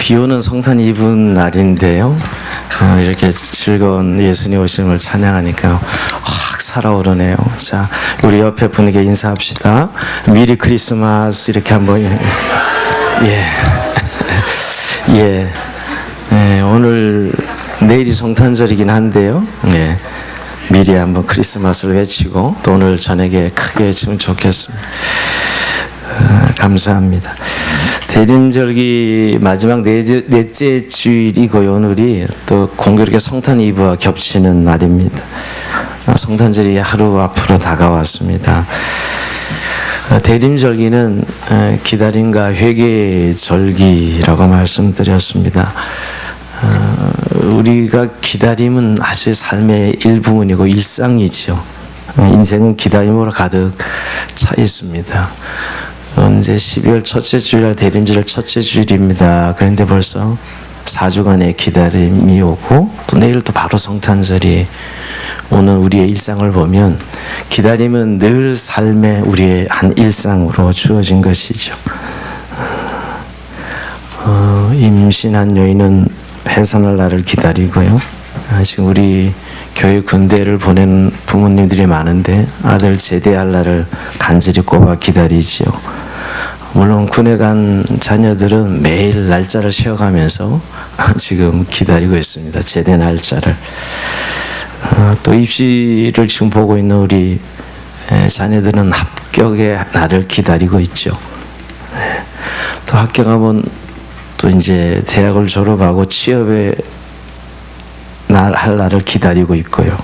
비 오는 성탄 이브 날인데요. 이렇게 즐거운 예수님 오심을 찬양하니까 확 살아오르네요. 자, 우리 옆에 분에게 인사합시다. 미리 크리스마스 이렇게 한번. 오늘 내일이 성탄절이긴 한데요. 미리 한번 크리스마스를 외치고 또 오늘 저녁에 크게 외치면 좋겠습니다. 감사합니다. 대림절기 마지막 넷째 주일이고요. 오늘이 또 공교롭게 성탄 이브와 겹치는 날입니다. 성탄절이 하루 앞으로 다가왔습니다. 대림절기는 기다림과 회개의 절기라고 말씀드렸습니다. 우리가 기다림은 아주 삶의 일부분이고 일상이지요. 인생은 기다림으로 가득 차 있습니다. 언제 12월 첫째 주일 대림절 첫째 주일입니다. 그런데 벌써 4주간의 기다림이 오고 또 내일 또 바로 성탄절이 오는 우리의 일상을 보면 기다림은 늘 삶의 우리의 한 일상으로 주어진 것이죠. 임신한 여인은 해산할 날을 기다리고요. 지금 우리 교회 군대를 보내는 부모님들이 많은데 아들 제대할 날을 간절히 꼽아 기다리지요. 물론 군에 간 자녀들은 매일 날짜를 세어가면서 지금 기다리고 있습니다. 제대 날짜를. 또 입시를 지금 보고 있는 우리 자녀들은 합격의 날을 기다리고 있죠. 또 합격하면 또 이제 대학을 졸업하고 취업의 할 날을 기다리고 있고요.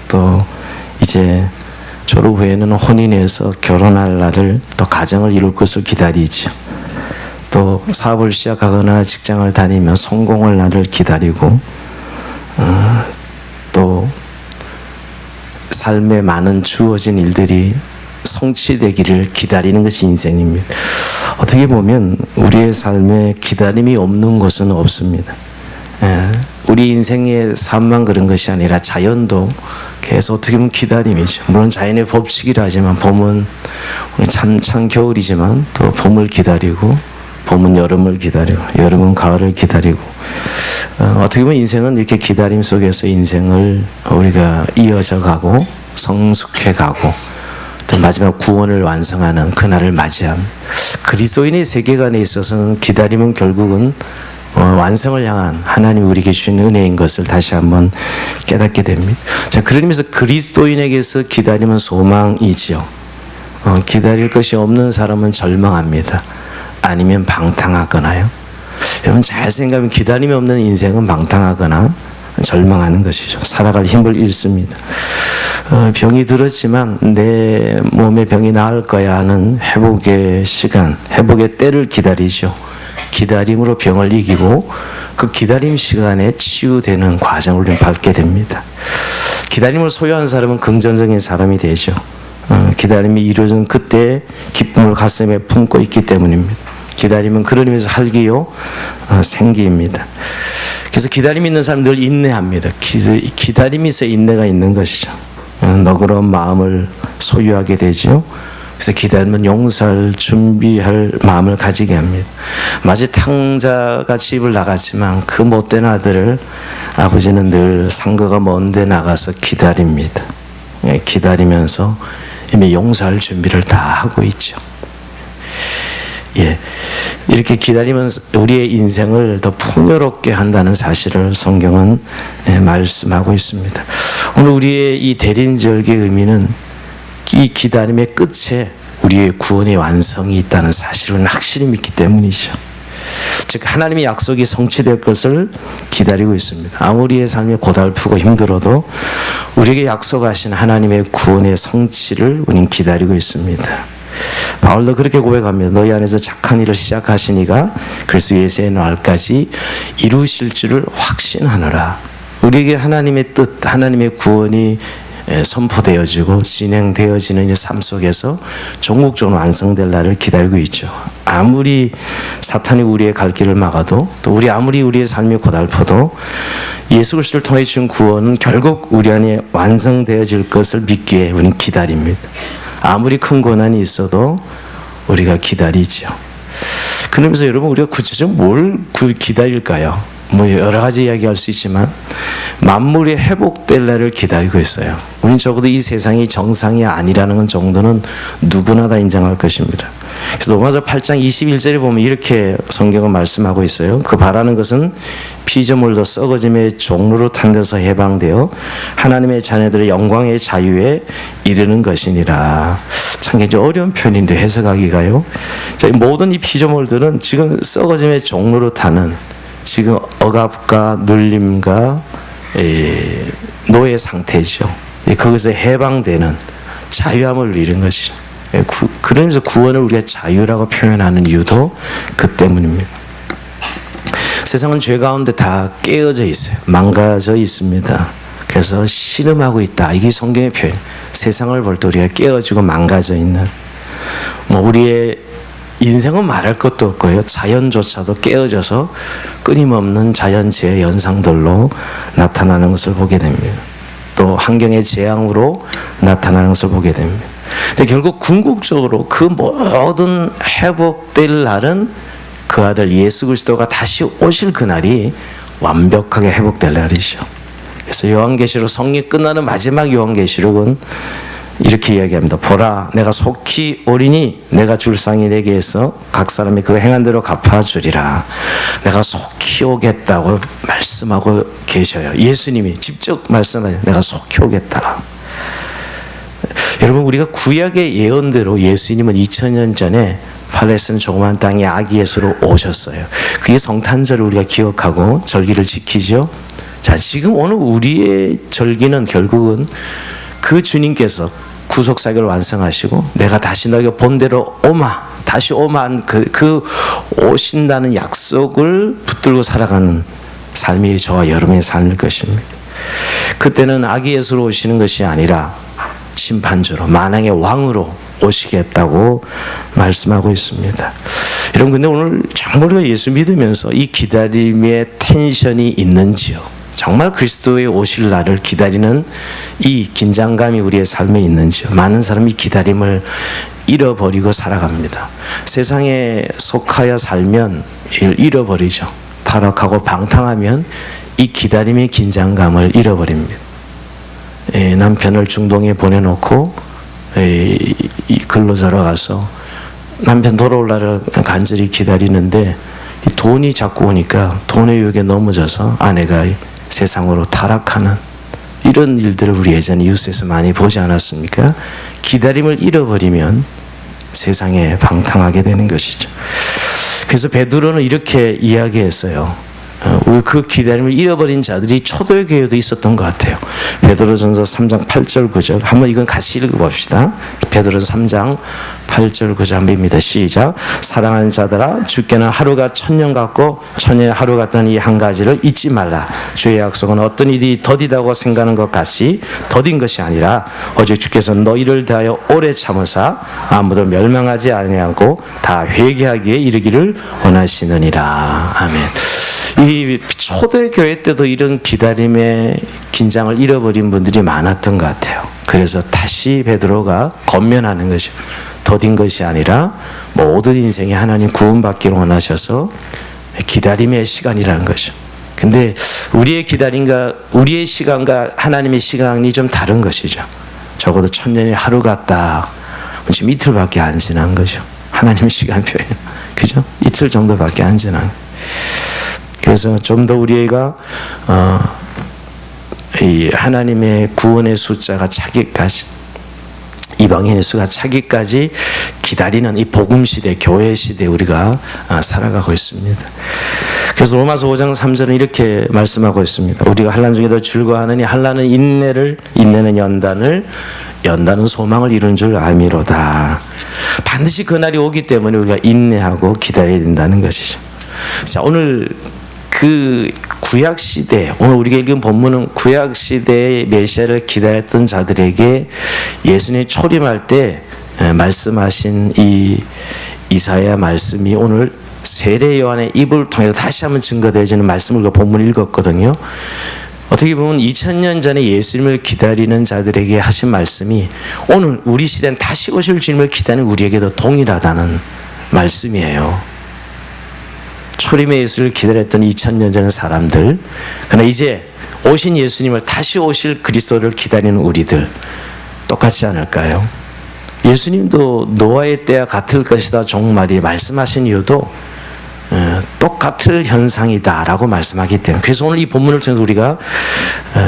또 이제 졸업 후에는 혼인해서 결혼할 날을 또 가정을 이룰 것을 기다리죠. 또 사업을 시작하거나 직장을 다니며 성공할 날을 기다리고 또 삶에 많은 주어진 일들이 성취되기를 기다리는 것이 인생입니다. 어떻게 보면 우리의 삶에 기다림이 없는 것은 없습니다. 우리 인생의 삶만 그런 것이 아니라 자연도 계속 어떻게 보면 기다림이죠. 물론 자연의 법칙이라 하지만 봄은 찬 겨울이지만 또 봄을 기다리고 봄은 여름을 기다리고 여름은 가을을 기다리고 어떻게 보면 인생은 이렇게 기다림 속에서 인생을 우리가 이어져 가고 성숙해 가고 또 마지막 구원을 완성하는 그날을 맞이합니다. 그리스도인의 세계관에 있어서는 기다림은 결국은 완성을 향한 하나님이 우리에게 주신 은혜인 것을 다시 한번 깨닫게 됩니다. 자, 그런 의미에서 그리스도인에게서 기다림은 소망이지요. 기다릴 것이 없는 사람은 절망합니다. 아니면 방탕하거나요. 여러분 잘 생각하면 기다림이 없는 인생은 방탕하거나 절망하는 것이죠. 살아갈 힘을 잃습니다. 병이 들었지만 내 몸의 병이 나을 거야 하는 회복의 시간, 회복의 때를 기다리죠. 기다림으로 병을 이기고 그 기다림 시간에 치유되는 과정을 우리는 밟게 됩니다. 기다림을 소유한 사람은 긍정적인 사람이 되죠. 기다림이 이루어진 그때 기쁨을 가슴에 품고 있기 때문입니다. 기다림은 그런 의미에서 활기요 생기입니다. 그래서 기다림이 있는 사람 늘 인내합니다. 기다림이 있어 인내가 있는 것이죠. 너그러운 마음을 소유하게 되죠. 그래서 기다리면 용서할 준비할 마음을 가지게 합니다. 마치 탕자가 집을 나갔지만 그 못된 아들을 아버지는 늘 상거가 먼 데 나가서 기다립니다. 기다리면서 이미 용서할 준비를 다 하고 있죠. 이렇게 기다리면 우리의 인생을 더 풍요롭게 한다는 사실을 성경은 말씀하고 있습니다. 오늘 우리의 이 대림절기의 의미는 이 기다림의 끝에 우리의 구원의 완성이 있다는 사실을 확실히 믿기 때문이죠. 즉 하나님의 약속이 성취될 것을 기다리고 있습니다. 아무리의 삶이 고달프고 힘들어도 우리에게 약속하신 하나님의 구원의 성취를 우리는 기다리고 있습니다. 바울도 그렇게 고백합니다. 너희 안에서 착한 일을 시작하신 이가 그리스도 예수의 날까지 이루실 줄을 확신하노라. 우리에게 하나님의 뜻, 하나님의 구원이 선포되어지고 진행되어지는 이 삶 속에서 종국적으로 완성될 날을 기다리고 있죠. 아무리 사탄이 우리의 갈 길을 막아도 또 아무리 우리의 삶이 고달퍼도 예수 그리스도를 통해 주신 구원은 결국 우리 안에 완성되어질 것을 믿기에 우리는 기다립니다. 아무리 큰 고난이 있어도 우리가 기다리죠. 그러면서 여러분 우리가 구체적으로 뭘 기다릴까요? 뭐 여러 가지 이야기할 수 있지만 만물이 회복될 날을 기다리고 있어요. 우리는 적어도 이 세상이 정상이 아니라는 정도는 누구나 다 인정할 것입니다. 그래서 로마서 8장 21절에 보면 이렇게 성경은 말씀하고 있어요. 그 바라는 것은 피조물도 썩어짐의 종로로 탄 데서 해방되어 하나님의 자녀들의 영광의 자유에 이르는 것이니라. 참 굉장히 어려운 표현인데 해석하기가요. 모든 이 피조물들은 지금 썩어짐의 종로로 타는 지금 억압과 눌림과 노예 상태죠. 거기서 해방되는 자유함을 이룬 것이죠. 그러면서 구원을 우리가 자유라고 표현하는 이유도 그 때문입니다. 세상은 죄 가운데 다 깨어져 있어요. 망가져 있습니다. 그래서 신음하고 있다. 이게 성경의 표현. 세상을 볼 때 우리가 깨어지고 망가져 있는, 우리의 인생은 말할 것도 없고요. 자연조차도 깨어져서 끊임없는 자연재해 현상들로 나타나는 것을 보게 됩니다. 또 환경의 재앙으로 나타나는 것을 보게 됩니다. 근데 결국 궁극적으로 그 모든 회복될 날은 그 아들 예수 그리스도가 다시 오실 그날이 완벽하게 회복될 날이죠. 그래서 요한계시록 성리 끝나는 마지막 요한계시록은 이렇게 이야기합니다. 보라, 내가 속히 오리니 내가 줄 상이 내게 해서 각 사람이 그 행한 대로 갚아주리라. 내가 속히 오겠다고 말씀하고 계셔요. 예수님이 직접 말씀하세요. 내가 속히 오겠다. 여러분, 우리가 구약의 예언대로 예수님은 2000년 전에 팔레스타인 조그만 땅에 아기 예수로 오셨어요. 그게 성탄절을 우리가 기억하고 절기를 지키죠. 자, 지금 오늘 우리의 절기는 결국은 그 주님께서 구속사역을 완성하시고 내가 다시 너희가 본대로 오마, 다시 오만 그 오신다는 약속을 붙들고 살아가는 삶이 저와 여러분의 삶일 것입니다. 그때는 아기 예수로 오시는 것이 아니라 심판주로 만왕의 왕으로 오시겠다고 말씀하고 있습니다. 여러분, 근데 오늘 정말 우리가 예수 믿으면서 이 기다림의 텐션이 있는지요? 정말 그리스도의 오실 날을 기다리는 이 긴장감이 우리의 삶에 있는지요? 많은 사람이 기다림을 잃어버리고 살아갑니다. 세상에 속하여 살면 잃어버리죠. 타락하고 방탕하면 이 기다림의 긴장감을 잃어버립니다. 남편을 중동에 보내놓고 근로자로 가서 남편 돌아올 날을 간절히 기다리는데 돈이 자꾸 오니까 돈의 유혹에 넘어져서 아내가 세상으로 타락하는 이런 일들을 우리 예전에 뉴스에서 많이 보지 않았습니까? 기다림을 잃어버리면 세상에 방탕하게 되는 것이죠. 그래서 베드로는 이렇게 이야기했어요. 그 기다림을 잃어버린 자들이 초대교회도 있었던 것 같아요. 베드로전서 3장 8절 9절 한번 이건 같이 읽어봅시다. 베드로전서 3장 8절 9절 한번 입니다. 시작. 사랑하는 자들아, 주께는 하루가 천년 같고 천년이 하루 같다는 이 한 가지를 잊지 말라. 주의 약속은 어떤 일이 더디다고 생각하는 것 같이 더딘 것이 아니라 오직 주께서 너희를 대하여 오래 참으사 아무도 멸망하지 아니하고 다 회개하기에 이르기를 원하시느니라. 아멘. 이 초대교회 때도 이런 기다림의 긴장을 잃어버린 분들이 많았던 것 같아요. 그래서 다시 베드로가 권면하는 것이 더딘 것이 아니라 모든 인생에 하나님 구원받기를 원하셔서 기다림의 시간이라는 것이죠. 근데 우리의 기다림과 우리의 시간과 하나님의 시간이 좀 다른 것이죠. 적어도 천년이 하루 같다. 지금 이틀밖에 안 지난 거죠. 하나님의 시간표에. 그죠? 이틀 정도밖에 안 지난. 그래서 좀 더 우리가 이 하나님의 구원의 숫자가 차기까지, 이방인의 수가 차기까지 기다리는 이 복음 시대, 교회 시대 우리가 살아가고 있습니다. 그래서 로마서 5장 3절은 이렇게 말씀하고 있습니다. 우리가 환난 중에도 즐거워하느니 환난은 인내를, 인내는 연단을, 연단은 소망을 이루는 줄 아미로다. 반드시 그날이 오기 때문에 우리가 인내하고 기다려야 된다는 것이죠. 자, 오늘 그 구약 시대, 오늘 우리가 읽은 본문은 구약 시대의 메시아를 기다렸던 자들에게 예수님이 초림할 때 말씀하신 이 이사야 말씀이 오늘 세례 요한의 입을 통해서 다시 한번 증거되어지는 말씀을 그 본문을 읽었거든요. 어떻게 보면 2000년 전에 예수님을 기다리는 자들에게 하신 말씀이 오늘 우리 시대는 다시 오실 주님을 기다리는 우리에게도 동일하다는 말씀이에요. 초림의 예수를 기다렸던 2000년 전 사람들, 그러나 이제 오신 예수님을 다시 오실 그리스도를 기다리는 우리들 똑같지 않을까요? 예수님도 노아의 때와 같을 것이다 종말이 말씀하신 이유도 똑같을 현상이다라고 말씀하기 때문에, 그래서 오늘 이 본문을 통해서 우리가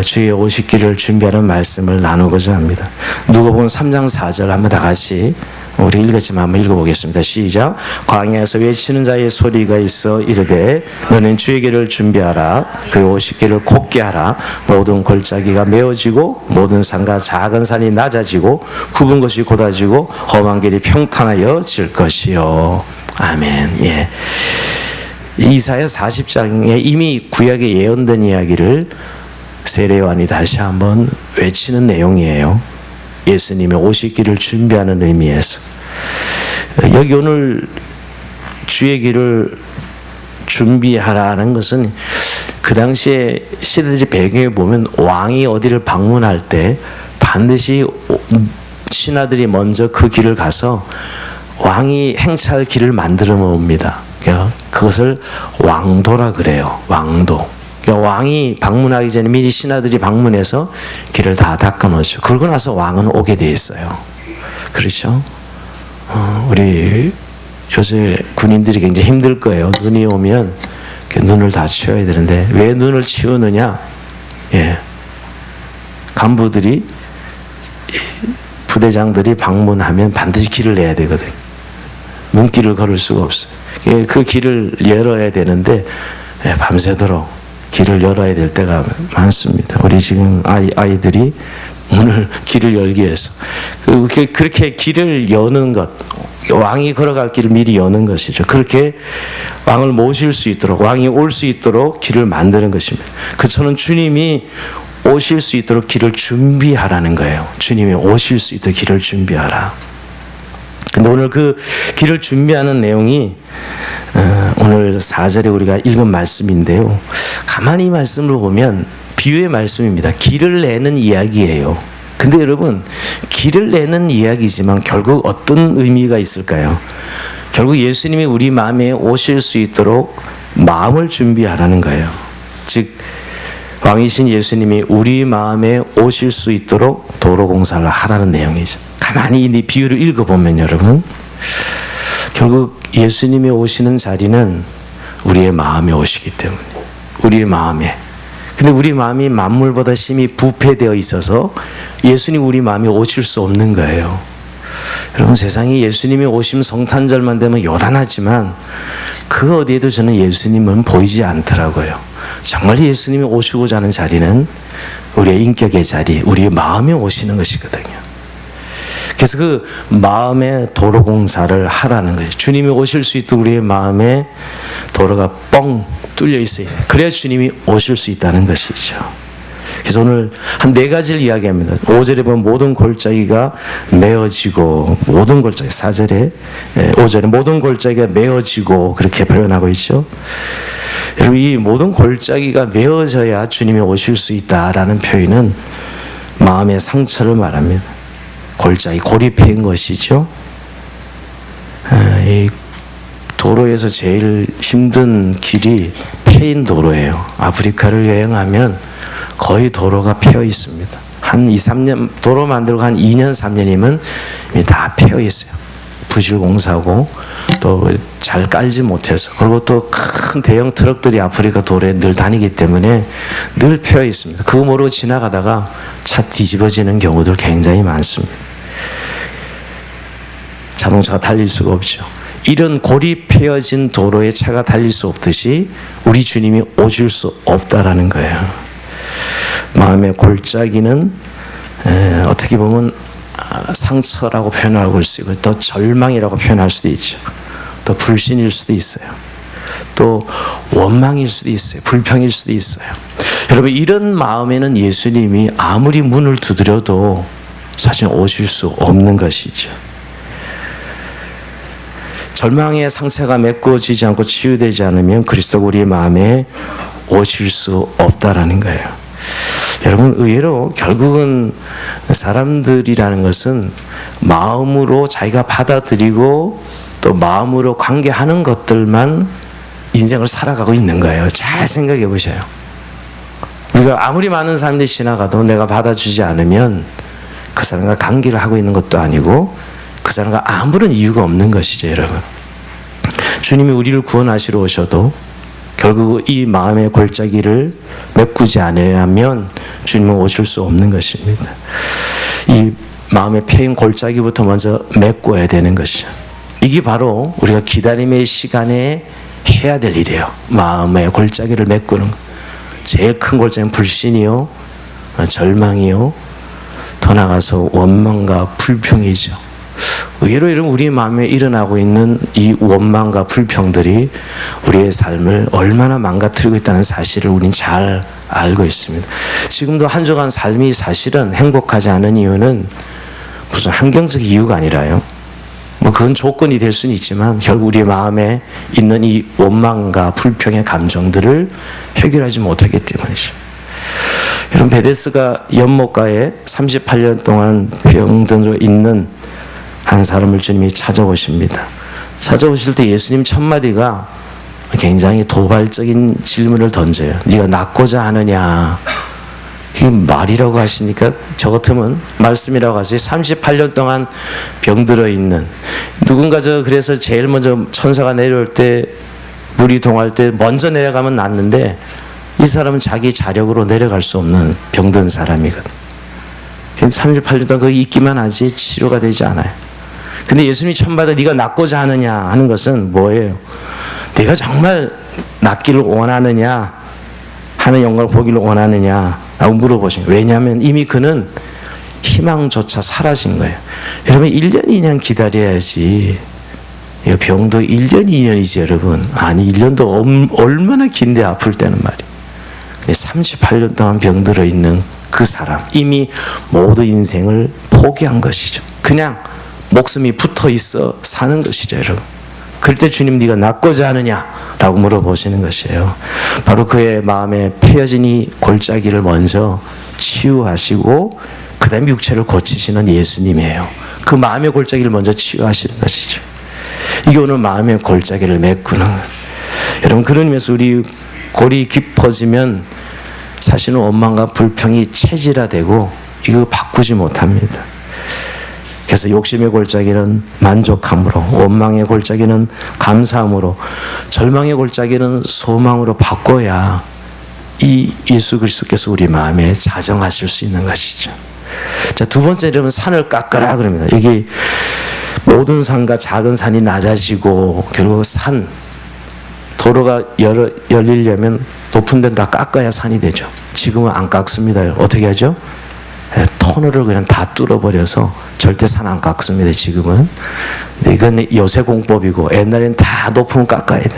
주의 오시기를 준비하는 말씀을 나누고자 합니다. 누가복음 3장 4절 한번 다 같이 우리 읽었지만 한번 읽어보겠습니다. 시작. 광야에서 외치는 자의 소리가 있어 이르되 너는 주의 길을 준비하라. 그의 오시기를 곧게 하라. 모든 골짜기가 메어지고 모든 산과 작은 산이 낮아지고 굽은 것이 곧아지고 험한 길이 평탄하여 질 것이요. 아멘. 예. 이사야 40장에 이미 구약에 예언된 이야기를 세례요한이 다시 한번 외치는 내용이에요. 예수님의 오시기를 준비하는 의미에서. 여기 오늘 주의 길을 준비하라는 것은 그 당시에 시대적 배경에 보면 왕이 어디를 방문할 때 반드시 신하들이 먼저 그 길을 가서 왕이 행차할 길을 만들어 놓습니다. 그것을 왕도라 그래요. 왕도. 왕이 방문하기 전에 미리 신하들이 방문해서 길을 다 닦아놓죠. 그러고 나서 왕은 오게 돼 있어요. 그렇죠? 우리 요새 군인들이 굉장히 힘들 거예요. 눈이 오면 눈을 다 치워야 되는데 왜 눈을 치우느냐? 예, 간부들이 부대장들이 방문하면 반드시 길을 내야 되거든요. 눈길을 걸을 수가 없어요. 그 길을 열어야 되는데 밤새도록 길을 열어야 될 때가 많습니다. 우리 지금 아이들이 길을 열기 위해서 그렇게 길을 여는 것, 왕이 걸어갈 길을 미리 여는 것이죠. 그렇게 왕을 모실 수 있도록, 왕이 올 수 있도록 길을 만드는 것입니다. 저는 주님이 오실 수 있도록 길을 준비하라는 거예요. 주님이 오실 수 있도록 길을 준비하라. 근데 오늘 그 길을 준비하는 내용이 오늘 4절에 우리가 읽은 말씀인데요. 가만히 이 말씀을 보면 비유의 말씀입니다. 길을 내는 이야기예요. 근데 여러분, 길을 내는 이야기지만 결국 어떤 의미가 있을까요? 결국 예수님이 우리 마음에 오실 수 있도록 마음을 준비하라는 거예요. 즉 왕이신 예수님이 우리 마음에 오실 수 있도록 도로 공사를 하라는 내용이죠. 가만히 이 비유를 읽어보면 여러분, 결국 예수님이 오시는 자리는 우리의 마음에 오시기 때문에, 우리의 마음에. 근데 우리 마음이 만물보다 심히 부패되어 있어서 예수님 우리 마음에 오실 수 없는 거예요. 여러분, 세상에 예수님이 오시면 성탄절만 되면 요란하지만 그 어디에도 저는 예수님은 보이지 않더라고요. 정말 예수님이 오시고자 하는 자리는 우리의 인격의 자리, 우리의 마음에 오시는 것이거든요. 그래서 그 마음의 도로 공사를 하라는 거예요. 주님이 오실 수 있도록 우리의 마음에 도로가 뻥 뚫려 있어요. 그래야 주님이 오실 수 있다는 것이죠. 그래서 오늘 한 4가지를 이야기합니다. 5절에 보면 모든 골짜기가 메어지고, 모든 골짜기, 4절에 5절에 모든 골짜기가 메어지고 그렇게 표현하고 있죠. 여러분, 이 모든 골짜기가 메어져야 주님이 오실 수 있다라는 표현은 마음의 상처를 말합니다. 골짜기, 골이 패인 것이죠. 이 도로에서 제일 힘든 길이 패인 도로예요. 아프리카를 여행하면 거의 도로가 패여 있습니다. 한 2-3년, 도로 만들고 한 2년, 3년이면 다 패여 있어요. 부실공사고 또 잘 깔지 못해서, 그리고 또 큰 대형 트럭들이 아프리카 도로에 늘 다니기 때문에 늘 패여 있습니다. 그거 모르고 지나가다가 차 뒤집어지는 경우들 굉장히 많습니다. 자동차가 달릴 수가 없죠. 이런 골이 패여진 도로에 차가 달릴 수 없듯이 우리 주님이 오실 수 없다라는 거예요. 마음의 골짜기는 어떻게 보면 상처라고 표현하고 있고, 또 절망이라고 표현할 수도 있죠. 또 불신일 수도 있어요. 또 원망일 수도 있어요. 불평일 수도 있어요. 여러분, 이런 마음에는 예수님이 아무리 문을 두드려도 사실 오실 수 없는 것이죠. 절망의 상처가 메꿔지지 않고 치유되지 않으면 그리스도가 우리의 마음에 오실 수 없다라는 거예요. 여러분, 의외로 결국은 사람들이라는 것은 마음으로 자기가 받아들이고 또 마음으로 관계하는 것들만 인생을 살아가고 있는 거예요. 잘 생각해 보셔요. 우리가 아무리 많은 사람들이 지나가도 내가 받아주지 않으면 그 사람과 관계를 하고 있는 것도 아니고 그 사람과 아무런 이유가 없는 것이죠, 여러분. 주님이 우리를 구원하시러 오셔도 결국 이 마음의 골짜기를 메꾸지 않으면 주님은 오실 수 없는 것입니다. 이 마음의 패인 골짜기부터 먼저 메꿔야 되는 것이죠. 이게 바로 우리가 기다림의 시간에 해야 될 일이에요. 마음의 골짜기를 메꾸는 것. 제일 큰 골짜기는 불신이요, 절망이요, 더 나아가서 원망과 불평이죠. 의외로 이런 우리 마음에 일어나고 있는 이 원망과 불평들이 우리의 삶을 얼마나 망가뜨리고 있다는 사실을 우리는 잘 알고 있습니다. 지금도 한 주간 삶이 사실은 행복하지 않은 이유는 무슨 환경적 이유가 아니라요. 뭐 그건 조건이 될 수는 있지만 결국 우리 마음에 있는 이 원망과 불평의 감정들을 해결하지 못하기 때문이죠. 여러분, 베데스가 연못가에 38년 동안 병들어 있는 한 사람을 주님이 찾아오십니다. 찾아오실 때 예수님 첫마디가 굉장히 도발적인 질문을 던져요. 네가 낫고자 하느냐? 그게 말이라고 하시니까 저 같으면 말씀이라고 하세요. 38년 동안 병들어 있는 누군가 그래서 제일 먼저 천사가 내려올 때 물이 동할 때 먼저 내려가면 낫는데 이 사람은 자기 자력으로 내려갈 수 없는 병든 사람이거든. 38년 동안 거기 있기만 하지 치료가 되지 않아요. 근데 예수님이 처음마다 네가 낫고자 하느냐 하는 것은 뭐예요? 네가 정말 낫기를 원하느냐, 하는 영광을 보기를 원하느냐 라고 물어보신 거예요. 왜냐하면 이미 그는 희망조차 사라진 거예요. 여러분, 1년 2년 기다려야지. 병도 1년 2년이지 여러분. 아니 1년도 얼마나 긴데 아플 때는 말이에요. 38년 동안 병들어 있는 그 사람, 이미 모든 인생을 포기한 것이죠. 그냥 목숨이 붙어 있어 사는 것이죠, 여러분. 그럴 때 주님, 네가 낫고자 하느냐? 라고 물어보시는 것이에요. 바로 그의 마음에 패여진 이 골짜기를 먼저 치유하시고 그 다음에 육체를 고치시는 예수님이에요. 그 마음의 골짜기를 먼저 치유하시는 것이죠. 이게 오늘 마음의 골짜기를 메꾸는 거예요. 여러분, 그런 의미에서 우리 골이 깊어지면 사실은 원망과 불평이 체질화되고 이거 바꾸지 못합니다. 그래서 욕심의 골짜기는 만족함으로, 원망의 골짜기는 감사함으로, 절망의 골짜기는 소망으로 바꿔야 이 예수 그리스도께서 우리 마음에 자정하실 수 있는 것이죠. 자, 두 번째, 여러분, 산을 깎아라 그럽니다. 여기 모든 산과 작은 산이 낮아지고 결국 산, 도로가 열리려면 높은 데는 다 깎아야 산이 되죠. 지금은 안 깎습니다. 어떻게 하죠? 터널을 그냥 다 뚫어버려서 절대 산 안 깎습니다, 지금은. 근데 이건 요새 공법이고 옛날에는 다 높으면 깎아야 돼.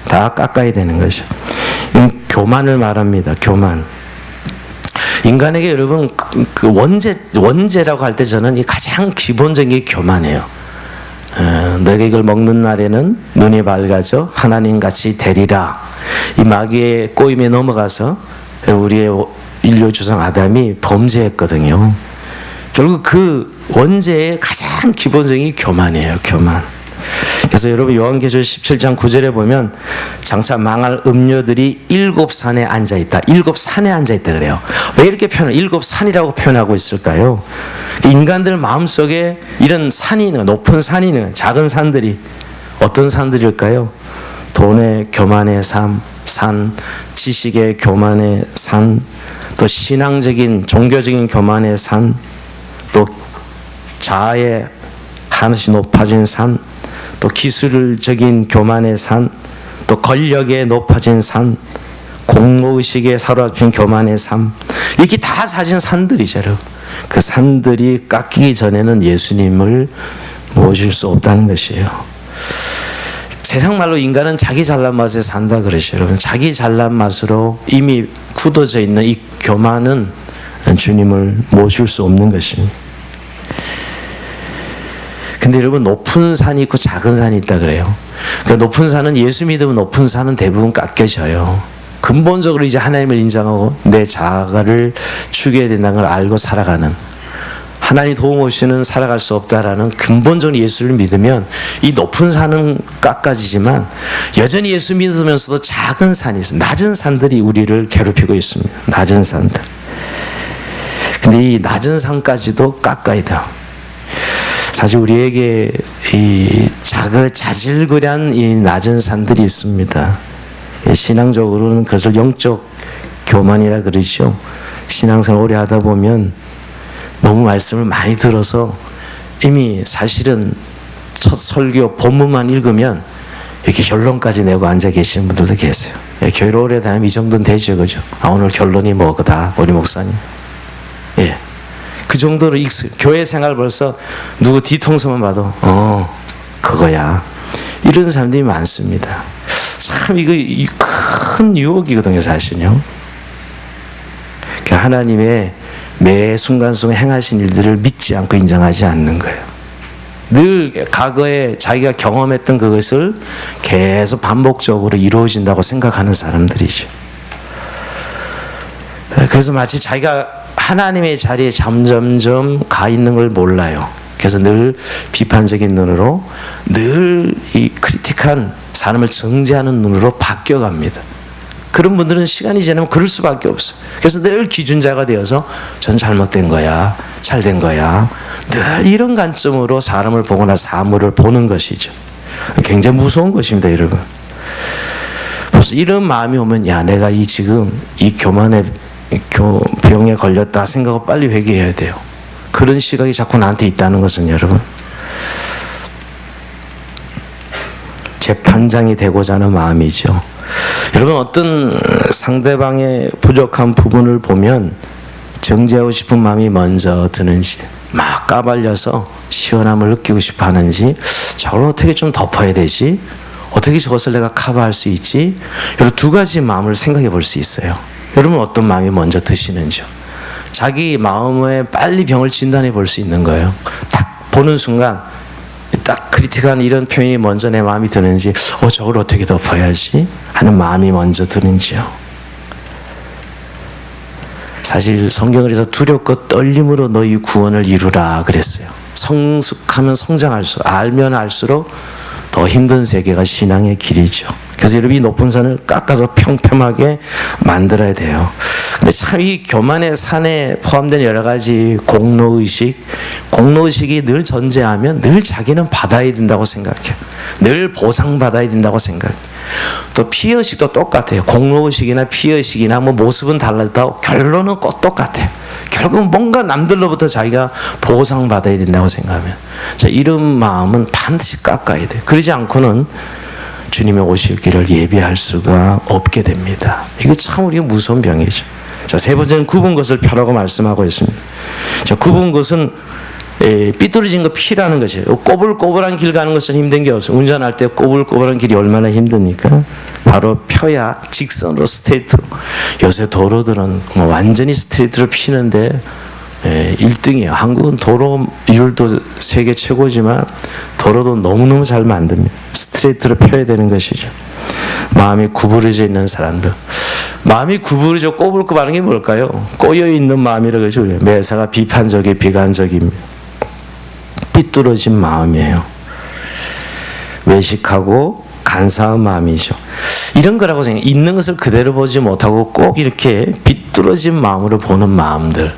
다 깎아야 되는 것이죠. 교만을 말합니다. 교만. 인간에게 여러분 그 원죄라고 할 때 저는 이 가장 기본적인 게 교만이에요. 너희가 이걸 먹는 날에는 눈이 밝아져 하나님같이 되리라. 이 마귀의 꼬임에 넘어가서 우리의 인류 조상 아담이 범죄했거든요. 결국 그 원죄의 가장 기본적인 교만이에요. 교만. 그래서 여러분 요한계시록 17장 9절에 보면 장차 망할 음녀들이 7산에 앉아있다. 7산에 앉아있다 그래요. 왜 이렇게 표현을 7산이라고 표현하고 있을까요? 인간들 마음속에 이런 산이 있는, 높은 산이 있는, 작은 산들이 어떤 산들일까요? 돈의 교만의 산, 지식의 교만의 산, 또 신앙적인 종교적인 교만의 산, 또 자아의 한없이 높아진 산, 또 기술적인 교만의 산, 또 권력에 높아진 산, 공로의식에 사로잡힌 교만의 삶, 이렇게 다 사진 산들이죠. 그 산들이 깎이기 전에는 예수님을 모실 수 없다는 것이에요. 세상 말로 인간은 자기 잘난 맛에 산다 그러죠. 여러분, 자기 잘난 맛으로 이미 굳어져 있는 이 교만은 주님을 모실 수 없는 것입니다. 근데 여러분, 높은 산이 있고 작은 산이 있다 그래요. 그러니까 높은 산은, 예수 믿으면 높은 산은 대부분 깎여져요. 근본적으로 이제 하나님을 인정하고 내 자아를 죽여야 된다는 걸 알고 살아가는, 하나님 도움 없이는 살아갈 수 없다라는 근본적인 예수를 믿으면 이 높은 산은 깎아지지만 여전히 예수 믿으면서도 작은 산이 있어요. 낮은 산들이 우리를 괴롭히고 있습니다. 낮은 산들. 근데 이 낮은 산까지도 깎아야 돼요. 사실 우리에게 이 자질구레한 이 낮은 산들이 있습니다. 신앙적으로는 그것을 영적 교만이라 그러죠. 신앙생활 오래 하다 보면 너무 말씀을 많이 들어서 이미 사실은 첫 설교 본문만 읽으면 이렇게 결론까지 내고 앉아 계시는 분들도 계세요. 교회를 오래 다니면 이 정도는 되죠, 그죠? 아, 오늘 결론이 뭐다, 우리 목사님. 예. 그 정도로 교회 생활 벌써 누구 뒤통수만 봐도 그거야. 이런 사람들이 많습니다. 참 이거 큰 유혹이거든요, 사실은요. 하나님의 매 순간순간 행하신 일들을 믿지 않고 인정하지 않는 거예요. 늘 과거에 자기가 경험했던 그것을 계속 반복적으로 이루어진다고 생각하는 사람들이죠. 그래서 마치 자기가 하나님의 자리에 점점점 가 있는 걸 몰라요. 그래서 늘 비판적인 눈으로, 늘 이 크리틱한 사람을 정죄하는 눈으로 바뀌어갑니다. 그런 분들은 시간이 지나면 그럴 수밖에 없어요. 그래서 늘 기준자가 되어서 전 잘못된 거야, 잘된 거야, 늘 이런 관점으로 사람을 보거나 사물을 보는 것이죠. 굉장히 무서운 것입니다, 여러분. 그래서 이런 마음이 오면, 야, 내가 지금 이 교만의 병에 걸렸다 생각하고 빨리 회개해야 돼요. 그런 시각이 자꾸 나한테 있다는 것은, 여러분, 재판장이 되고자 하는 마음이죠. 여러분, 어떤 상대방의 부족한 부분을 보면 정죄하고 싶은 마음이 먼저 드는지, 막 까발려서 시원함을 느끼고 싶어 하는지, 저걸 어떻게 좀 덮어야 되지? 어떻게 저것을 내가 커버할 수 있지? 여러 두 가지 마음을 생각해 볼 수 있어요. 여러분, 어떤 마음이 먼저 드시는지요? 자기 마음에 빨리 병을 진단해 볼 수 있는 거예요. 딱 보는 순간 딱 크리틱한 이런 표현이 먼저 내 마음이 드는지, 저걸 어떻게 덮어야지 하는 마음이 먼저 드는지요. 사실 성경에서 두렵고 떨림으로 너희 구원을 이루라 그랬어요. 성숙하면 성장할수록, 알면 알수록 더 힘든 세계가 신앙의 길이죠. 그래서 여러분이 높은 산을 깎아서 평평하게 만들어야 돼요. 근데 참 이 교만의 산에 포함된 여러 가지 공로의식이 늘 전제하면 늘 자기는 받아야 된다고 생각해요. 늘 보상받아야 된다고 생각해요. 또 피의식도 똑같아요. 공로의식이나 피의식이나 뭐 모습은 달라도 결론은 꼭 똑같아요. 결국은 뭔가 남들로부터 자기가 보상받아야 된다고 생각하면, 자, 이런 마음은 반드시 깎아야 돼요. 그러지 않고는 주님의 오실 길을 예비할 수가 없게 됩니다. 이게 참 우리가 무서운 병이죠. 자, 세 번째는 굽은 것을 펴라고 말씀하고 있습니다. 자, 굽은 것은 삐뚤어진 거 피라는 것이에요. 꼬불꼬불한 길 가는 것은 힘든 게 없어요. 운전할 때 꼬불꼬불한 길이 얼마나 힘듭니까? 바로 펴야 직선으로, 스트레이트로. 요새 도로들은 완전히 스트레이트로 피는데 1등이에요. 한국은 도로율도 세계 최고지만 도로도 너무너무 잘 만듭니다. 스트레이트로 펴야 되는 것이죠. 마음이 구부러져 있는 사람들. 마음이 구부러져 꼬불꼬불하는 게 뭘까요? 꼬여있는 마음이라고 그러죠. 매사가 비판적이 비관적입니다. 삐뚤어진 마음이에요. 외식하고 간사한 마음이죠. 이런 거라고 생각해요. 있는 것을 그대로 보지 못하고 꼭 이렇게 비뚤어진 마음으로 보는 마음들,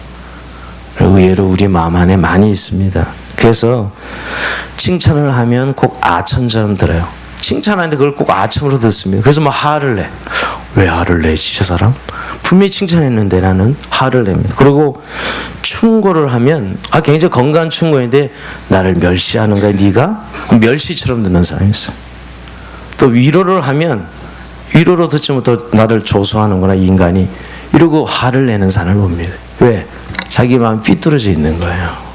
의외로 우리 마음 안에 많이 있습니다. 그래서 칭찬을 하면 꼭 아첨처럼 들어요. 칭찬하는데 그걸 꼭 아첨으로 듣습니다. 그래서 뭐 화를 내. 왜 화를 내지, 저 사람? 분명히 칭찬했는데 나는 화를 냅니다. 그리고 충고를 하면 굉장히 건강한 충고인데 나를 멸시하는 거야, 네가? 멸시처럼 듣는 사람이 있어요. 또 위로를 하면 위로로 듣지 못하고 나를 조소하는구나, 이 인간이. 이러고 화를 내는 사람을 봅니다. 왜? 자기 마음이 삐뚤어져 있는 거예요.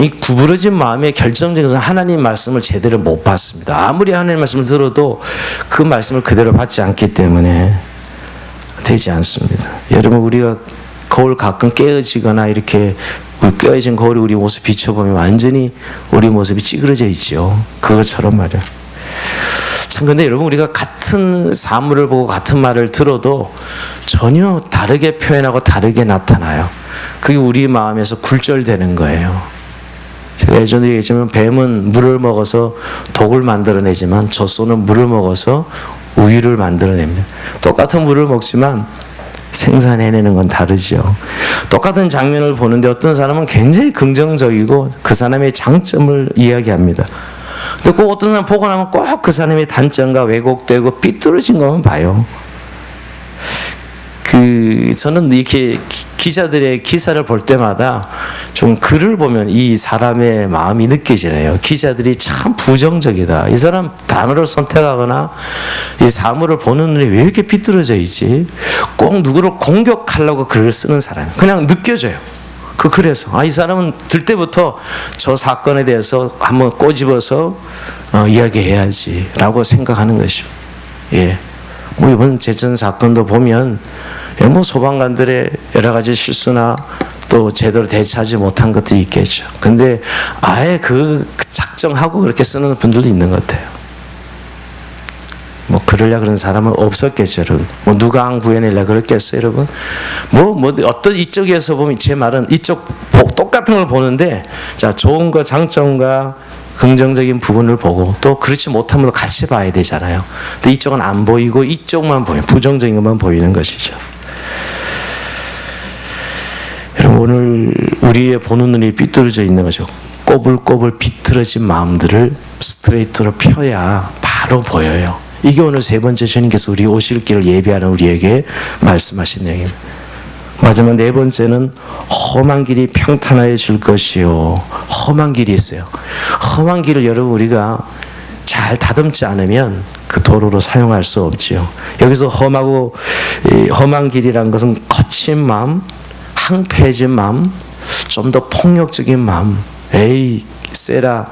이 구부러진 마음의 결정적인 것은 하나님 말씀을 제대로 못 받습니다. 아무리 하나님 말씀을 들어도 그 말씀을 그대로 받지 않기 때문에 되지 않습니다. 여러분, 우리가 거울 가끔 깨어지거나 이렇게 깨어진 거울이 우리 모습 비춰보면 완전히 우리 모습이 찌그러져 있죠. 그것처럼 말이야. 참, 근데 여러분, 우리가 같은 사물을 보고 같은 말을 들어도 전혀 다르게 표현하고 다르게 나타나요. 그게 우리 마음에서 굴절되는 거예요. 제가 예전에 얘기했지만 뱀은 물을 먹어서 독을 만들어내지만 젖소는 물을 먹어서 우유를 만들어냅니다. 똑같은 물을 먹지만 생산해내는 건 다르죠. 똑같은 장면을 보는데 어떤 사람은 굉장히 긍정적이고 그 사람의 장점을 이야기합니다. 근데 꼭 어떤 사람 보고 나면 꼭 그 사람의 단점과 왜곡되고 삐뚤어진 것만 봐요. 저는 이렇게 기자들의 기사를 볼 때마다 좀 글을 보면 이 사람의 마음이 느껴지네요. 기자들이 참 부정적이다. 이 사람 단어를 선택하거나 이 사물을 보는 눈이 왜 이렇게 삐뚤어져 있지? 꼭 누구를 공격하려고 글을 쓰는 사람. 그냥 느껴져요. 그 글에서 이 사람은 들 때부터 저 사건에 대해서 한번 꼬집어서 이야기해야지라고 생각하는 것이죠. 예. 뭐 이번 재천 사건도 보면 뭐 소방관들의 여러 가지 실수나 또 제대로 대처하지 못한 것도 있겠죠. 근데 아예 그 작정하고 그렇게 쓰는 분들도 있는 것 같아요. 뭐 그러려 그런 사람은 없었겠죠, 여러분. 뭐 누가 안 구해내려 그랬겠어요, 여러분. 뭐 어떤 이쪽에서 보면 제 말은 이쪽 똑같은 걸 보는데 자 좋은 거 장점과 긍정적인 부분을 보고 또 그렇지 못하면 같이 봐야 되잖아요. 근데 이쪽은 안 보이고 이쪽만 보여요. 부정적인 것만 보이는 것이죠. 여러분 오늘 우리의 보는 눈이 삐뚤어져 있는 거죠. 꼬불꼬불 비틀어진 마음들을 스트레이트로 펴야 바로 보여요. 이게 오늘 세 번째 주님께서 우리 오실 길을 예비하는 우리에게 말씀하신 내용입니다. 마지막 네 번째는 험한 길이 평탄해질 것이요. 험한 길이 있어요. 험한 길을 여러분 우리가 잘 다듬지 않으면 그 도로로 사용할 수 없지요. 여기서 험한 길이란 것은 거친 마음, 항폐해진 마음, 좀 더 폭력적인 마음, 에이 세라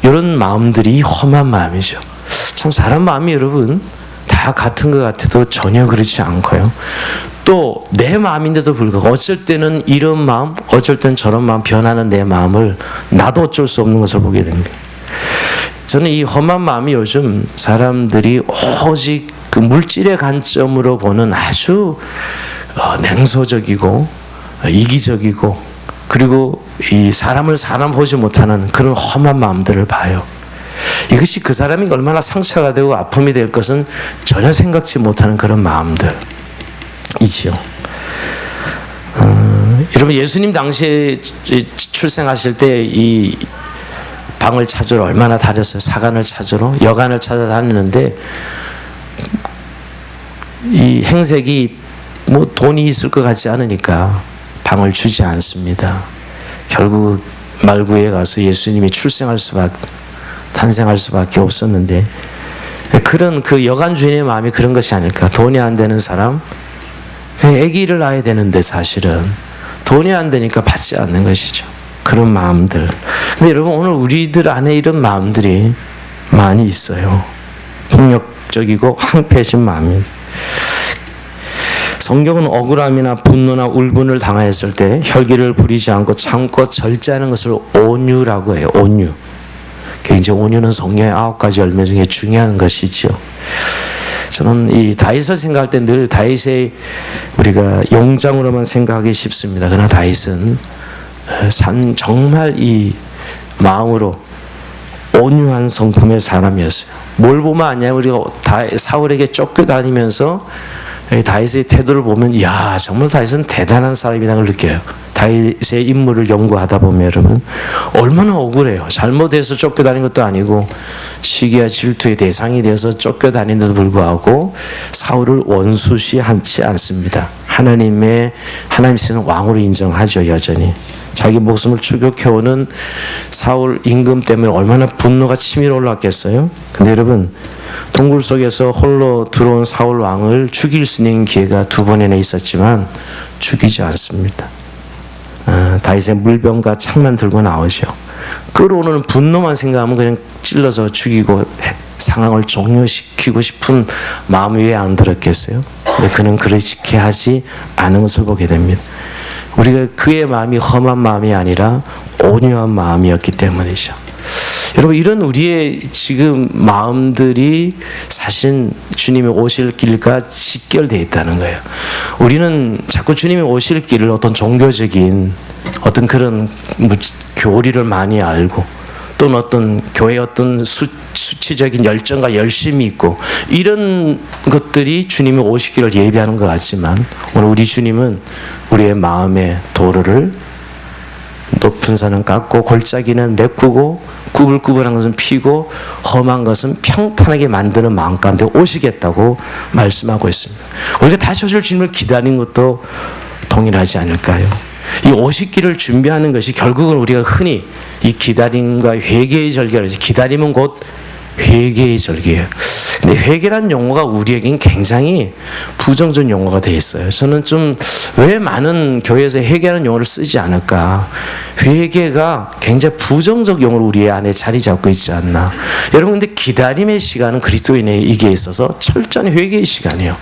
이런 마음들이 험한 마음이죠. 참 사람 마음이 여러분 다 같은 것 같아도 전혀 그렇지 않고요. 또 내 마음인데도 불구하고 어쩔 때는 이런 마음, 어쩔 때는 저런 마음 변하는 내 마음을 나도 어쩔 수 없는 것을 보게 됩니다. 저는 이 험한 마음이 요즘 사람들이 오직 그 물질의 관점으로 보는 아주 냉소적이고 이기적이고 그리고 이 사람을 사람 보지 못하는 그런 험한 마음들을 봐요. 이것이 그 사람이 얼마나 상처가 되고 아픔이 될 것은 전혀 생각지 못하는 그런 마음들이지요. 여러분 예수님 당시에 출생하실 때 이 방을 찾으러 얼마나 다녔어요. 사관을 찾으러 여관을 찾아다니는데 이 행색이 뭐 돈이 있을 것 같지 않으니까 방을 주지 않습니다. 결국 말구에 가서 예수님이 탄생할 수밖에 없었는데 그런 그 여관 주인의 마음이 그런 것이 아닐까. 돈이 안 되는 사람 아기를 낳아야 되는데 사실은 돈이 안 되니까 받지 않는 것이죠. 그런 마음들. 근데 여러분 오늘 우리들 안에 이런 마음들이 많이 있어요. 폭력적이고 항폐해진 마음이. 성경은 억울함이나 분노나 울분을 당하였을 때 혈기를 부리지 않고 참고 절제하는 것을 온유라고 해요. 온유. 굉장히 온유는 성경의 9가지 열매 중에 중요한 것이지요. 저는 이 다윗을 생각할 때 늘 다윗의 우리가 용장으로만 생각하기 쉽습니다. 그러나 다윗은 정말 이 마음으로 온유한 성품의 사람이었어요. 뭘 보면 아니냐 우리가 사울에게 쫓겨다니면서 다윗의 태도를 보면 야 정말 다윗은 대단한 사람이라는 걸 느껴요. 다윗의 인물을 연구하다 보면 여러분 얼마나 억울해요. 잘못해서 쫓겨다닌 것도 아니고 시기와 질투의 대상이 되어서 쫓겨다니는데도 불구하고 사울을 원수시하지 않습니다. 하나님께서는 왕으로 인정하죠. 여전히 자기 목숨을 추격해오는 사울 임금 때문에 얼마나 분노가 치밀어 올랐겠어요. 근데 여러분 동굴 속에서 홀로 들어온 사울 왕을 죽일 수 있는 기회가 2번이나 있었지만 죽이지 않습니다. 다윗의 물병과 창만 들고 나오죠. 끌어오는 분노만 생각하면 그냥 찔러서 죽이고 상황을 종료시키고 싶은 마음이 왜 안 들었겠어요? 근데 그는 그렇게 하지 않은 것을 보게 됩니다. 우리가 그의 마음이 험한 마음이 아니라 온유한 마음이었기 때문이죠. 여러분, 이런 우리의 지금 마음들이 사실 주님이 오실 길과 직결되어 있다는 거예요. 우리는 자꾸 주님이 오실 길을 어떤 종교적인 어떤 그런 교리를 많이 알고, 또는 어떤 교회의 어떤 수치적인 열정과 열심이 있고, 이런 것들이 주님이 오시기를 예비하는 것 같지만, 오늘 우리 주님은 우리의 마음의 도로를 높은 산은 깎고 골짜기는 메꾸고 구불구불한 것은 피고 험한 것은 평탄하게 만드는 마음 가운데 오시겠다고 말씀하고 있습니다. 우리가 다시 오실 주님을 기다리는 것도 동일하지 않을까요? 이 오시기를 준비하는 것이 결국은 우리가 흔히 이 기다림과 회개의 절개를 하죠. 기다림은 곧 회개의 절개예요. 근데 회개란 용어가 우리에겐 굉장히 부정적 용어가 되어 있어요. 저는 좀 왜 많은 교회에서 회개하는 용어를 쓰지 않을까? 회개가 굉장히 부정적 용어로 우리 안에 자리 잡고 있지 않나? 여러분, 근데 기다림의 시간은 그리스도인에게 있어서 철저한 회개의 시간이에요.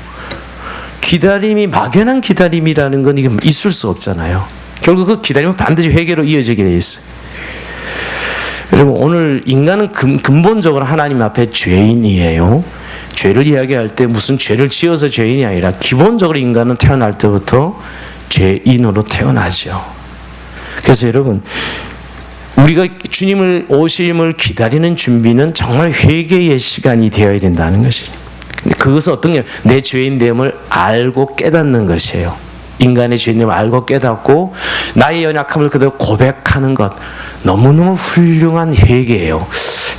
기다림이 막연한 기다림이라는 건 이게 있을 수 없잖아요. 결국 그 기다림은 반드시 회개로 이어지게 되어 있어요. 여러분, 오늘 인간은 근본적으로 하나님 앞에 죄인이에요. 죄를 이야기할 때 무슨 죄를 지어서 죄인이 아니라 기본적으로 인간은 태어날 때부터 죄인으로 태어나죠. 그래서 여러분, 우리가 주님을 오심을 기다리는 준비는 정말 회개의 시간이 되어야 된다는 것이죠. 그것은 어떤 게 내 죄인됨을 알고 깨닫는 것이에요. 인간의 죄인됨을 알고 깨닫고 나의 연약함을 그대로 고백하는 것, 너무너무 훌륭한 회개예요.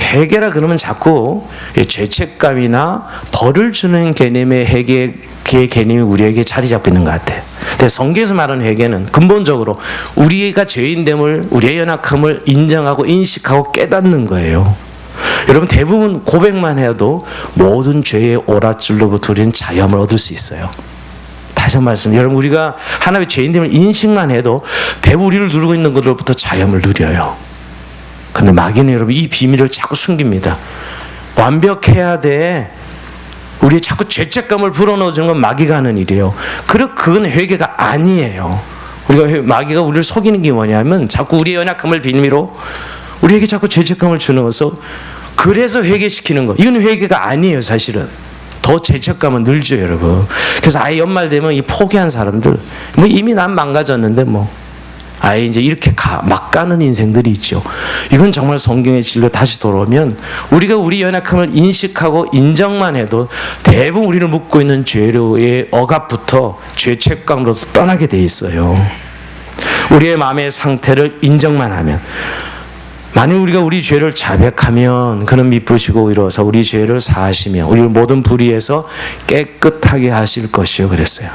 회개라 그러면 자꾸 죄책감이나 벌을 주는 개념의 회개의 개념이 우리에게 자리 잡고 있는 것 같아요. 근데 성경에서 말하는 회개는 근본적으로 우리가 죄인됨을, 우리의 연약함을 인정하고 인식하고 깨닫는 거예요. 여러분, 대부분 고백만 해도 모든 죄의 오랏줄로부터 우리는 자유함을 얻을 수 있어요. 다시 한 번 말씀, 여러분, 우리가 하나님의 죄인됨을 인식만 해도 대부분 우리를 누르고 있는 것들로부터 자유함을 누려요. 근데 마귀는 여러분 이 비밀을 자꾸 숨깁니다. 완벽해야 돼. 우리의 자꾸 죄책감을 불어넣어주는 건 마귀가 하는 일이에요. 그건 회개가 아니에요. 마귀가 우리를 속이는 게 뭐냐면 자꾸 우리의 연약함을 빌미로 우리에게 자꾸 죄책감을 주어서 그래서 회개시키는 거. 이건 회개가 아니에요, 사실은. 더 죄책감은 늘죠, 여러분. 그래서 아예 연말 되면 이 포기한 사람들, 뭐 이미 난 망가졌는데 아예 이제 이렇게 막 가는 인생들이 있죠. 이건 정말 성경의 진리로 다시 돌아오면 우리가 우리 연약함을 인식하고 인정만 해도 대부분 우리를 묶고 있는 죄로의 억압부터 죄책감으로 떠나게 돼 있어요. 우리의 마음의 상태를 인정만 하면, 만일 우리가 우리 죄를 자백하면 그는 미쁘시고 의로워서 우리 죄를 사하시며 우리를 모든 불의에서 깨끗하게 하실 것이요 그랬어요.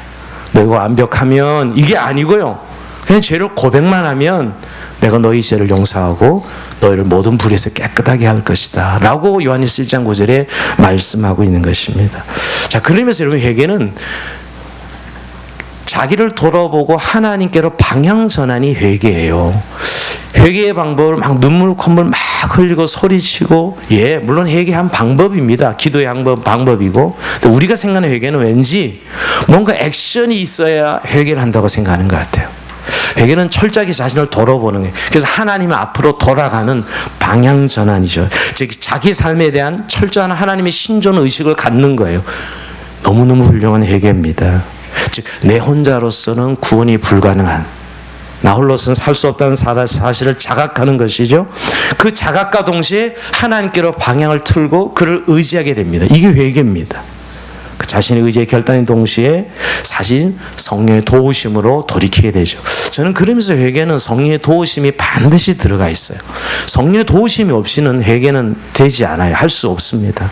너희가 완벽하면 이게 아니고요. 그냥 죄를 고백만 하면 내가 너희 죄를 용서하고 너희를 모든 불의에서 깨끗하게 할 것이다 라고 요한일서 1장 9절에 말씀하고 있는 것입니다. 자, 그러면서 여러분, 회개는 자기를 돌아보고 하나님께로 방향 전환이 회개예요. 회개의 방법을 막 눈물 콧물 막 흘리고 소리치고, 물론 회개한 방법입니다. 기도의 방법이고. 근데 우리가 생각하는 회개는 왠지 뭔가 액션이 있어야 회개를 한다고 생각하는 것 같아요. 회개는 철저하게 자신을 돌아보는 거예요. 그래서 하나님 앞으로 돌아가는 방향 전환이죠. 즉 자기 삶에 대한 철저한 하나님의 신존 의식을 갖는 거예요. 너무너무 훌륭한 회개입니다. 즉 내 혼자로서는 구원이 불가능한, 나 홀로서는 살 수 없다는 사실을 자각하는 것이죠. 그 자각과 동시에 하나님께로 방향을 틀고 그를 의지하게 됩니다. 이게 회개입니다. 그 자신의 의지의 결단인 동시에 사실 성령의 도우심으로 돌이키게 되죠. 저는 그러면서 회개는 성령의 도우심이 반드시 들어가 있어요. 성령의 도우심이 없이는 회개는 되지 않아요. 할 수 없습니다.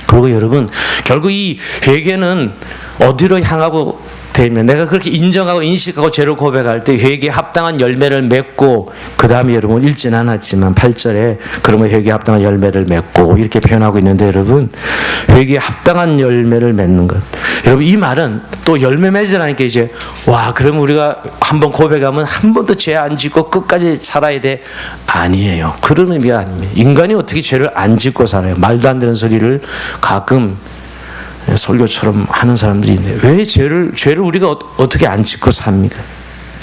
그리고 여러분, 결국 이 회개는 어디로 향하고 되면, 내가 그렇게 인정하고 인식하고 죄를 고백할 때 회개에 합당한 열매를 맺고, 그 다음에 여러분 읽진 않았지만 8절에 그러면 회개에 합당한 열매를 맺고 이렇게 표현하고 있는데, 여러분 회개에 합당한 열매를 맺는 것, 여러분 이 말은 또 열매 맺으라니까 이제 그러면 우리가 한번 고백하면 한 번도 죄 안 짓고 끝까지 살아야 돼? 아니에요. 그런 의미가 아닙니다. 인간이 어떻게 죄를 안 짓고 살아요? 말도 안 되는 소리를 가끔 설교처럼 하는 사람들이 있는데, 왜 죄를 우리가 어떻게 안 짓고 삽니까?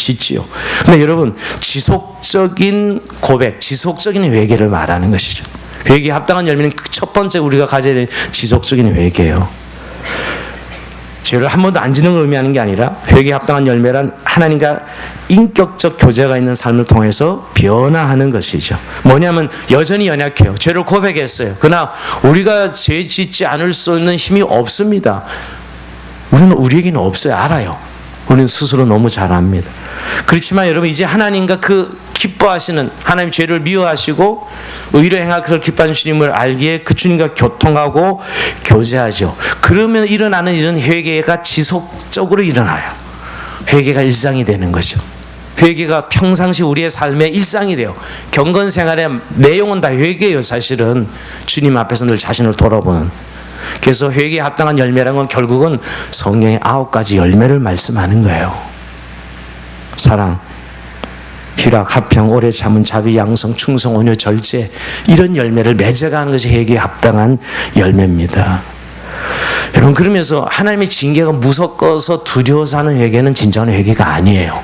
짓지요. 근데 여러분, 지속적인 고백, 지속적인 회개를 말하는 것이죠. 회개에 합당한 열매는 첫 번째 우리가 가져야 되는 지속적인 회개예요. 죄를 한 번도 안 짓는 걸 의미하는 게 아니라 회개에 합당한 열매란 하나님과 인격적 교제가 있는 삶을 통해서 변화하는 것이죠. 뭐냐면 여전히 연약해요. 죄를 고백했어요. 그러나 우리가 죄 짓지 않을 수 있는 힘이 없습니다. 우리에게는 없어요. 알아요. 우리는 스스로 너무 잘 압니다. 그렇지만 여러분, 이제 하나님과 그 기뻐하시는, 하나님 죄를 미워하시고 의로 행할 것을 기뻐하는 주님을 알기에 그 주님과 교통하고 교제하죠. 그러면 일어나는 일은 회개가 지속적으로 일어나요. 회개가 일상이 되는 거죠. 회개가 평상시 우리의 삶의 일상이 돼요. 경건 생활의 내용은 다 회개예요. 사실은 주님 앞에서 늘 자신을 돌아보는. 그래서 회개에 합당한 열매라는 건 결국은 성령의 9가지 열매를 말씀하는 거예요. 사랑, 희락, 화평, 오래 참은, 자비, 양성, 충성, 온유, 절제, 이런 열매를 맺어가는 것이 회개에 합당한 열매입니다. 여러분, 그러면서 하나님의 징계가 무섭고서 두려워서 하는 회개는 진정한 회개가 아니에요.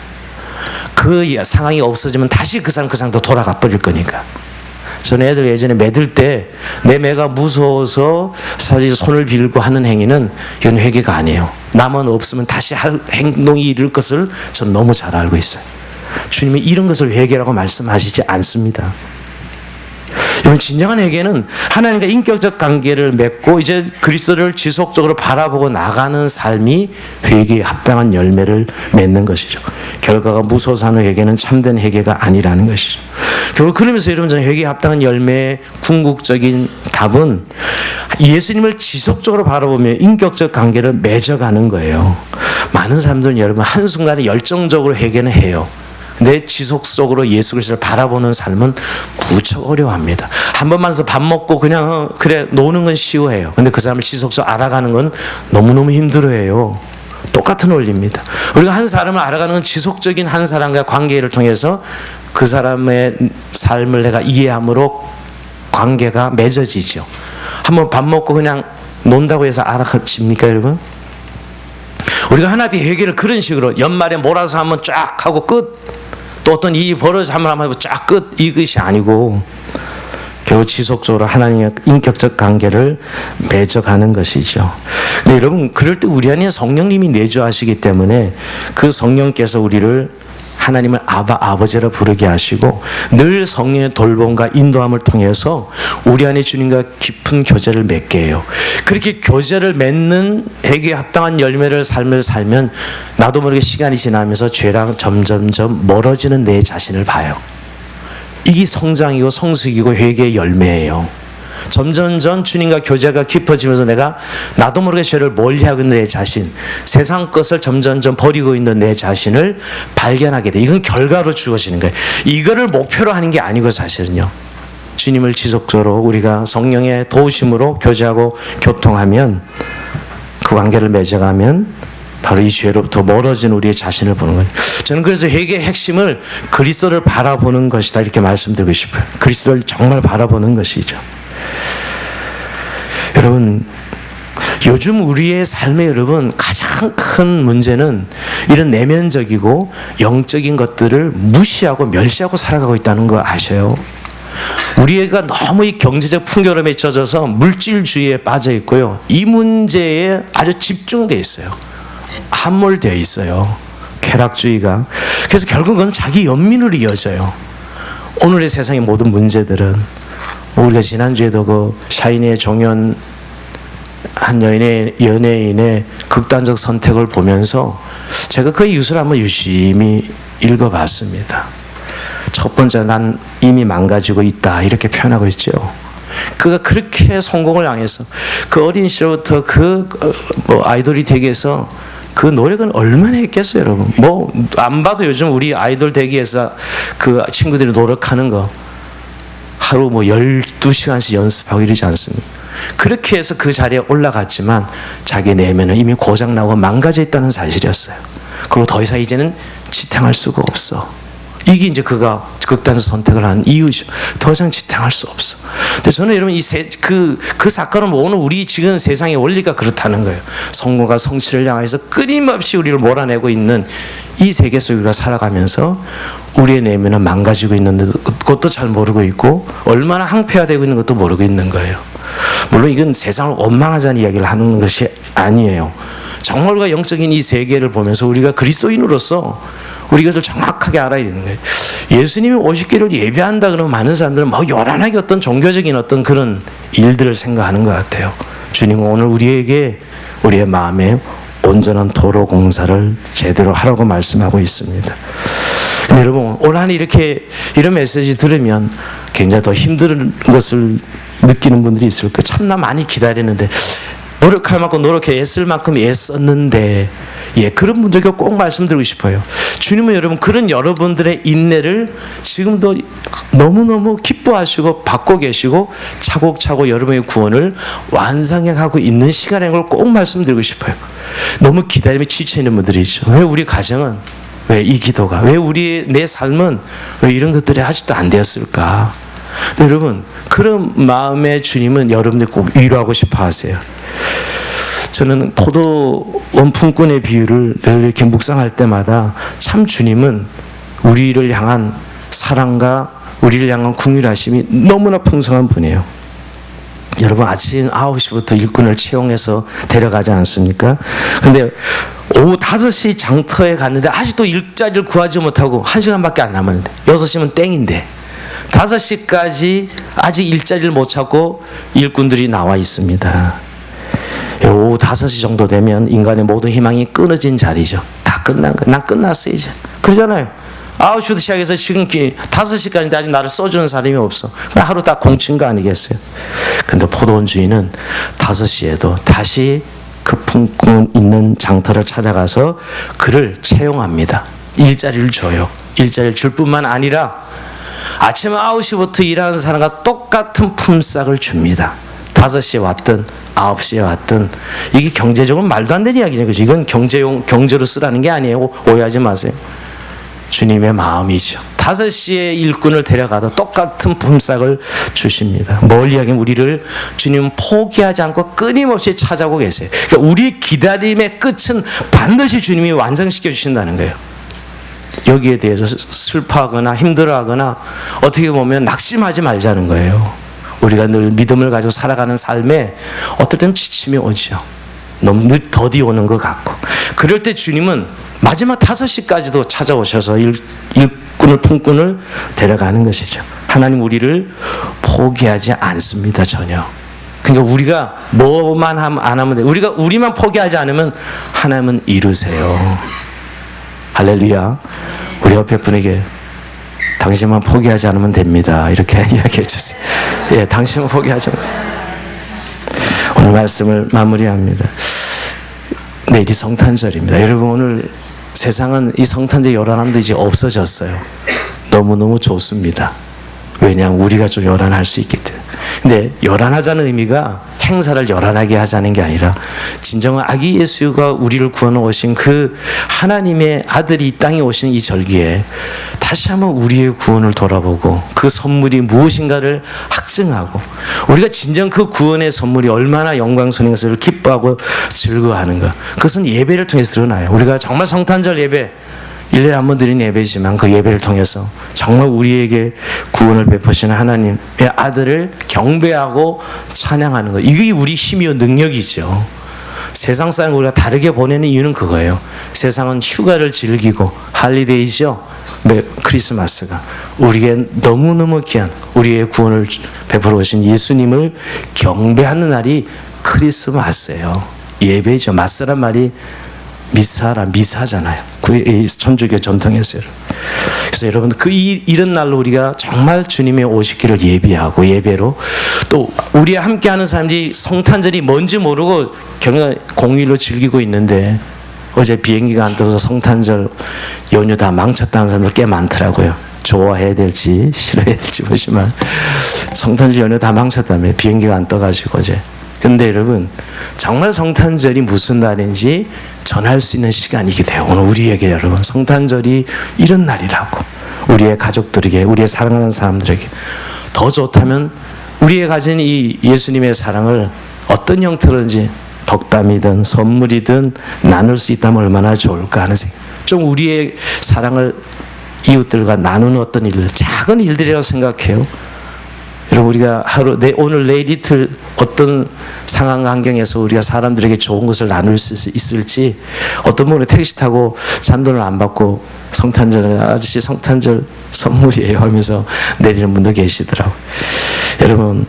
그 상황이 없어지면 다시 그 상황도 돌아가 버릴 거니까. 저는 애들 예전에 매들 때 내 매가 무서워서 사실 손을 빌고 하는 행위는 이건 회개가 아니에요. 나만 없으면 다시 할 행동이 이룰 것을 저는 너무 잘 알고 있어요. 주님이 이런 것을 회개라고 말씀하시지 않습니다. 여러분, 진정한 회개는 하나님과 인격적 관계를 맺고 이제 그리스도를 지속적으로 바라보고 나가는 삶이 회개에 합당한 열매를 맺는 것이죠. 결과가 무서워서 하는 회개는 참된 회개가 아니라는 것이죠. 결국 그러면서 여러분, 저는 회개에 합당한 열매의 궁극적인 답은 예수님을 지속적으로 바라보며 인격적 관계를 맺어가는 거예요. 많은 사람들은 여러분 한순간에 열정적으로 회개는 해요. 내 지속적으로 예수 그리스도를 바라보는 삶은 무척 어려워합니다. 한 번만 해서 밥 먹고 그냥 그래 노는 건 쉬워해요. 근데 그 사람을 지속적으로 알아가는 건 너무너무 힘들어해요. 똑같은 원리입니다. 우리가 한 사람을 알아가는 건 지속적인 한 사람과 관계를 통해서 그 사람의 삶을 내가 이해함으로 관계가 맺어지죠. 한번 밥 먹고 그냥 논다고 해서 알아집니까, 여러분? 우리가 하나님의 회개를 그런 식으로 연말에 몰아서 한번 쫙 하고 끝, 또 어떤 일이 벌어져 한번 하고 쫙 끝, 이것이 아니고 결국 지속적으로 하나님의 인격적 관계를 맺어가는 것이죠. 근데 여러분, 그럴 때 우리 안에 성령님이 내주하시기 때문에 그 성령께서 우리를 하나님을 아버지라 부르게 하시고 늘 성령의 돌봄과 인도함을 통해서 우리 안에 주님과 깊은 교제를 맺게 해요. 그렇게 교제를 맺는 회개에 합당한 열매를 삶을 살면 나도 모르게 시간이 지나면서 죄랑 점점점 멀어지는 내 자신을 봐요. 이게 성장이고 성숙이고 회개의 열매예요. 점점점 주님과 교제가 깊어지면서 내가 나도 모르게 죄를 멀리하고 있는 내 자신, 세상 것을 점점점 버리고 있는 내 자신을 발견하게 돼. 이건 결과로 주어지는 거예요. 이거를 목표로 하는 게 아니고 사실은요, 주님을 지속적으로 우리가 성령의 도우심으로 교제하고 교통하면, 그 관계를 맺어가면 바로 이 죄로부터 멀어진 우리의 자신을 보는 거예요. 저는 그래서 회개의 핵심을 그리스도를 바라보는 것이다 이렇게 말씀드리고 싶어요. 그리스도를 정말 바라보는 것이죠. 여러분, 요즘 우리의 삶에 여러분 가장 큰 문제는 이런 내면적이고 영적인 것들을 무시하고 멸시하고 살아가고 있다는 거 아셔요? 우리가 너무 이 경제적 풍요로움에 젖어서 물질주의에 빠져 있고요, 이 문제에 아주 집중되어 있어요. 함몰되어 있어요, 쾌락주의가. 그래서 결국은 그건 자기 연민으로 이어져요. 오늘의 세상의 모든 문제들은, 우리가 지난주에도 그 샤이니의 종현 한 연예인의 극단적 선택을 보면서 제가 그 이유를 한번 유심히 읽어봤습니다. 첫 번째, 난 이미 망가지고 있다 이렇게 표현하고 있죠. 그가 그렇게 성공을 향해서 그 어린 시절부터 아이돌이 되기 위해서 그 노력은 얼마나 했겠어요, 여러분. 뭐 안 봐도 요즘 우리 아이돌 되기 위해서 그 친구들이 노력하는 거 하루 12시간씩 연습하고 이러지 않습니까? 그렇게 해서 그 자리에 올라갔지만 자기 내면은 이미 고장나고 망가져 있다는 사실이었어요. 그리고 더 이상 이제는 지탱할 수가 없어. 이게 이제 그가 극단적 선택을 한 이유죠. 더 이상 지탱할 수 없어. 근데 저는 여러분 그 사건을 모으는 우리 지금 세상의 원리가 그렇다는 거예요. 성공과 성취를 향해서 끊임없이 우리를 몰아내고 있는 이 세계 속에 우리가 살아가면서 우리의 내면은 망가지고 있는데 그것도 잘 모르고 있고 얼마나 항폐화되고 있는 것도 모르고 있는 거예요. 물론 이건 세상을 원망하자는 이야기를 하는 것이 아니에요. 정말 우리가 영적인 이 세계를 보면서 우리가 그리스도인으로서 우리가 이것을 정확하게 알아야 되는 거예요. 예수님이 오시기를 예배한다 그러면 많은 사람들은 뭐 요란하게 어떤 종교적인 어떤 그런 일들을 생각하는 것 같아요. 주님은 오늘 우리에게 우리의 마음에 온전한 도로 공사를 제대로 하라고 말씀하고 있습니다. 근데 여러분 올 한 해 이렇게 이런 메시지 들으면 굉장히 더 힘든 것을 느끼는 분들이 있을 거예요. 참나 많이 기다리는데 노력할 만큼 노력해 애쓸 만큼 애썼는데 그런 분들께 꼭 말씀드리고 싶어요. 주님은 여러분 그런 여러분들의 인내를 지금도 너무너무 기뻐하시고 받고 계시고 차곡차곡 여러분의 구원을 완성해가고 있는 시간인 걸 꼭 말씀드리고 싶어요. 너무 기다림에 지쳐 있는 분들이 있죠. 왜 우리 가정은, 왜 이 기도가, 왜 내 삶은 왜 이런 것들이 아직도 안 되었을까? 근데 여러분 그런 마음에 주님은 여러분들 꼭 위로하고 싶어 하세요. 저는 포도원 품꾼의 비유를 늘 이렇게 묵상할 때마다 참 주님은 우리를 향한 사랑과 우리를 향한 긍휼하심이 너무나 풍성한 분이에요. 여러분 아침 9시부터 일꾼을 채용해서 데려가지 않습니까? 근데 오후 5시 장터에 갔는데 아직도 일자리를 구하지 못하고 1시간밖에 안 남았는데 6시면 땡인데 5시까지 아직 일자리를 못 찾고 일꾼들이 나와 있습니다. 오후 5시 정도 되면 인간의 모든 희망이 끊어진 자리죠. 다 끝난 거야. 난 끝났어 이제. 그러잖아요. 9시부터 시작해서 지금 5시까지인데 아직 나를 써주는 사람이 없어. 하루 다 공친 거 아니겠어요? 근데 포도원 주인은 5시에도 다시 그 품꾼 있는 장터를 찾아가서 그를 채용합니다. 일자리를 줘요. 일자리를 줄 뿐만 아니라 아침 9시부터 일하는 사람과 똑같은 품삯을 줍니다. 5시에 왔든 9시에 왔든 이게 경제적으로 말도 안 되는 이야기죠. 그죠? 이건 경제로 쓰라는 게 아니에요. 오해하지 마세요. 주님의 마음이죠. 5시에 일꾼을 데려가도 똑같은 품삯을 주십니다. 뭘 이야기하면 우리를 주님은 포기하지 않고 끊임없이 찾아오고 계세요. 그러니까 우리의 기다림의 끝은 반드시 주님이 완성시켜 주신다는 거예요. 여기에 대해서 슬퍼하거나 힘들어하거나 어떻게 보면 낙심하지 말자는 거예요. 우리가 늘 믿음을 가지고 살아가는 삶에 어떨 때는 지침이 오죠. 너무 늘 더디 오는 것 같고. 그럴 때 주님은 마지막 5시까지도 찾아오셔서 일꾼을 품꾼을 데려가는 것이죠. 하나님 우리를 포기하지 않습니다. 전혀. 그러니까 우리가 뭐만 안 하면 돼. 우리만 포기하지 않으면 하나님은 이루세요. 할렐루야. 우리 옆에 분에게 당신만 포기하지 않으면 됩니다. 이렇게 이야기해 주세요. 당신만 포기하지 않으면. 오늘 말씀을 마무리합니다. 내일이 성탄절입니다. 여러분 오늘 세상은 이 성탄절 요란함도 이제 없어졌어요. 너무너무 좋습니다. 왜냐하면 우리가 좀 요란할 수 있기 때문에. 근데 요란하자는 의미가 행사를 요란하게 하자는 게 아니라 진정한 아기 예수가 우리를 구원해 오신 그 하나님의 아들이 이 땅에 오신 이 절기에 다시 한번 우리의 구원을 돌아보고 그 선물이 무엇인가를 확증하고 우리가 진정 그 구원의 선물이 얼마나 영광스러운 것을 기뻐하고 즐거워하는 것, 그것은 예배를 통해서 드러나요. 우리가 정말 성탄절 예배 1년에 한 번 드리는 예배지만 그 예배를 통해서 정말 우리에게 구원을 베푸시는 하나님의 아들을 경배하고 찬양하는 것, 이게 우리 힘이요 능력이죠. 세상 사람을 우리가 다르게 보내는 이유는 그거예요. 세상은 휴가를 즐기고 할리데이죠. 크리스마스가 우리에게 너무너무 귀한 우리의 구원을 베풀어 오신 예수님을 경배하는 날이 크리스마스예요. 예배죠. 마스란 말이 미사잖아요. 천주교 전통에서요. 그래서 여러분 이런 날로 우리가 정말 주님의 오시기를 예비하고 예배로 또 우리와 함께하는 사람들이 성탄절이 뭔지 모르고 그냥 공휴일로 즐기고 있는데 어제 비행기가 안 떠서 성탄절 연휴 다 망쳤다는 사람들 꽤 많더라고요. 좋아해야 될지 싫어해야 될지 보시면 성탄절 연휴 다 망쳤다며 비행기가 안 떠가지고 어제. 근데 여러분 정말 성탄절이 무슨 날인지 전할 수 있는 시간이기도 해요. 오늘 우리에게 여러분 성탄절이 이런 날이라고 우리의 가족들에게, 우리의 사랑하는 사람들에게, 더 좋다면 우리의 가진 이 예수님의 사랑을 어떤 형태로든지 덕담이든 선물이든 나눌 수 있다면 얼마나 좋을까 하는 생각. 좀 우리의 사랑을 이웃들과 나누는 어떤 일들, 작은 일들이라고 생각해요. 여러분, 우리가 하루, 오늘 내일 이틀 어떤 상황 환경에서 우리가 사람들에게 좋은 것을 나눌 수 있을지, 어떤 분은 택시 타고 잔돈을 안 받고 성탄절, 아저씨 성탄절 선물이에요 하면서 내리는 분도 계시더라고요. 여러분,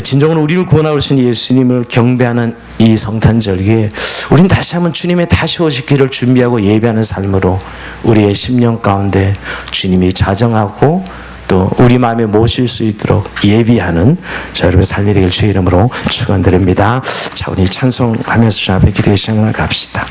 진정으로 우리를 구원하러 오신 예수님을 경배하는 이 성탄절기에 우린 다시 한번 주님의 다시 오실 길을 준비하고 예배하는 삶으로 우리의 심령 가운데 주님이 자정하고 또 우리 마음에 모실 수 있도록 예비하는 저 여러분의 삶이 되길 주의 이름으로 축원드립니다. 자, 우리 찬송하면서 주 앞에 기도의 시간을 갑시다.